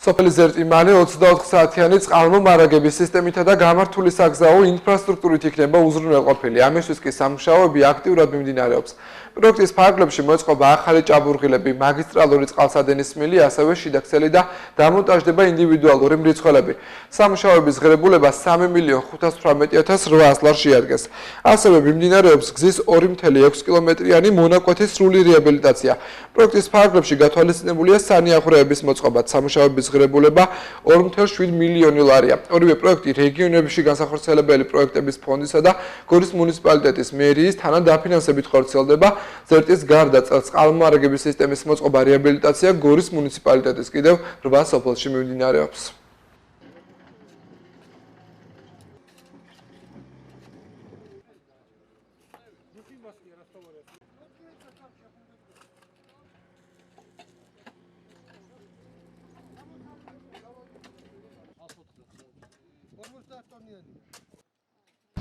სოფელი ზერტიმალი 24 საათიანი წყალმომარაგების სისტემითა და გამართული საგზაო ინფრასტრუქტურით იქნება უზრუნველყოფილი. ამისთვის კი სამუშაოები აქტიურად მიმდინარეობს. პროექტის ფარგლებში მოწყობა ახალი ჭაბურღილები, მაგისტრალური წყალსადენის მილი, ასევე შიდაქცელი და დამონტაჟდება ინდივიდუალური მრიცხველები. სამუშაოების ღირებულება 3.518.800 ლარს შეადგენს. ასევე მიმდინარეობს გზის 2.6 კილომეტრიანი მონაკვეთის სრული რეაბილიტაცია. პროექტის ფარგლებში გათვალისწინებულია სანიაღვრეების მოწყობა. სამუშაოების ღირებულება 2.7 მილიონი ლარია. ორივე პროექტი რეგიონებში განსახორციელებელი პროექტების ფონდისა და გორის მუნიციპალიტეტის მერიის თანადაფინანსებით ხორციელდება. ზერტის გარდა წყალმომარაგების სისტემის მოწყობა რეაბილიტაცია გორის მუნიციპალიტეტის კიდევ 8 სოფელში მიმდინარეობს.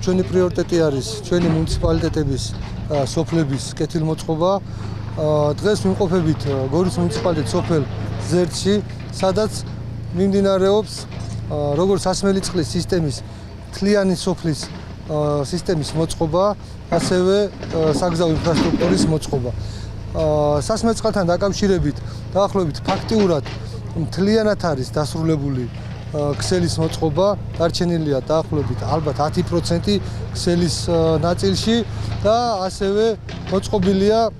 ჩვენი პრიორიტეტი არის ჩვენი მუნიციპალიტეტების სოფლების კეთილმოწყობა. დღეს ვიმყოფებით გორის მუნიციპალიტეტის სოფელ ზერტში, სადაც მიმდინარეობს როგორც სასმელი წყლის სისტემის თლიანი სოფლის სისტემის მოწყობა, ასევე საგზაო ინფრასტრუქტურის მოწყობა. სასმელ წყალთან დაკავშირებით დაახლოებით ფაქტიურად მთლიანად არის დასრულებული ქსელის მოწყობა, დარჩენილია დაახლოებით ალბათ 10% ქსელის ნაწილში და ასევე მოწყობილია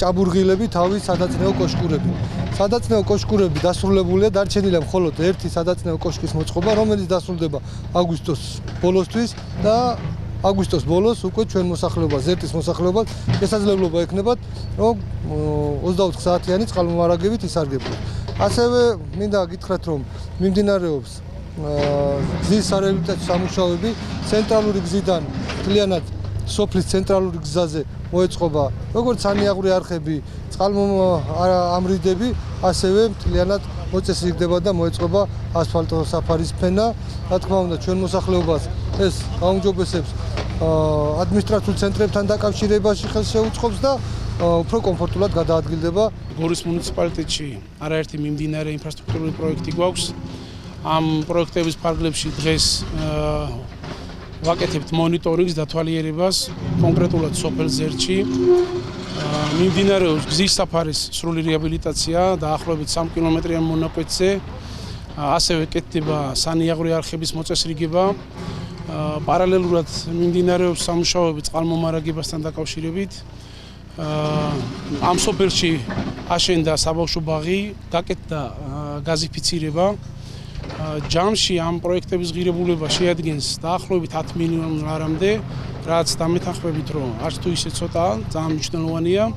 ჭაბურღილები, თავის სადაწნეო კოშკურები. სადაწნეო კოშკურები დასრულებულია, დარჩენილია მხოლოდ ერთი სადაწნეო კოშკის მოწყობა, რომელიც დასრულდება აგვისტოს ბოლოსთვის და აგვისტოს ბოლოს უკვე ჩვენ მოსახლეობას, ზერტის მოსახლეობას შესაძლებლობა ექნებათ, რომ 24 საათიანი წყალმომარაგებით ისარგებლოს. ასევე მინდა გითხრათ, რომ მიმდინარეობს გზის სარეაბილიტაციო სამუშაოები ცენტრალური გზიდან მთლიანად სოფლის ცენტრალური გზაზე მოეწყობა როგორც სანიაღვრე არხები, წყალმომარაგები, ასევე მთლიანად მოწესრიგდება და მოეწყობა ასფალტო საფარის ფენა. რა თქმა უნდა, ჩვენ მოსახლეობას ეს გაუმჯობესებს ადმინისტრაციულ ცენტრებთან დაკავშირებაში ხელს შეუწყობს და უფრო კომფორტულად გადაადგილდება. გორის მუნიციპალიტეტში არაერთი მიმდინარე ინფრასტრუქტურული პროექტი გვაქვს. ამ პროექტების ფარგლებში დღეს ვაკეთებთ მონიტორინგს და თვალიერებას კონკრეტულად სოფელ ზერტში. მიმდინარეობს გზის საფარის სრული რეაბილიტაცია დაახლოებით 3 კილომეტრიან მონაკვეთზე. ასევე კეთდება სანიაღვრე არხების მოწესრიგება. პარალელურად მიმდინარეობს სამუშაოები წყალმომარაგებასთან დაკავშირებით. ამ სოფელში აშენდა საბავშვო ბაღი, გაკეთდა გაზიფიცირება. ჯამში ამ პროექტების ღირებულება შეადგენს დაახლოებით 10 მილიონ ლარამდე, რაც დამეთანხმებით, რომ არც თუ ისე ცოტაა, ძალიან მნიშვნელოვანია.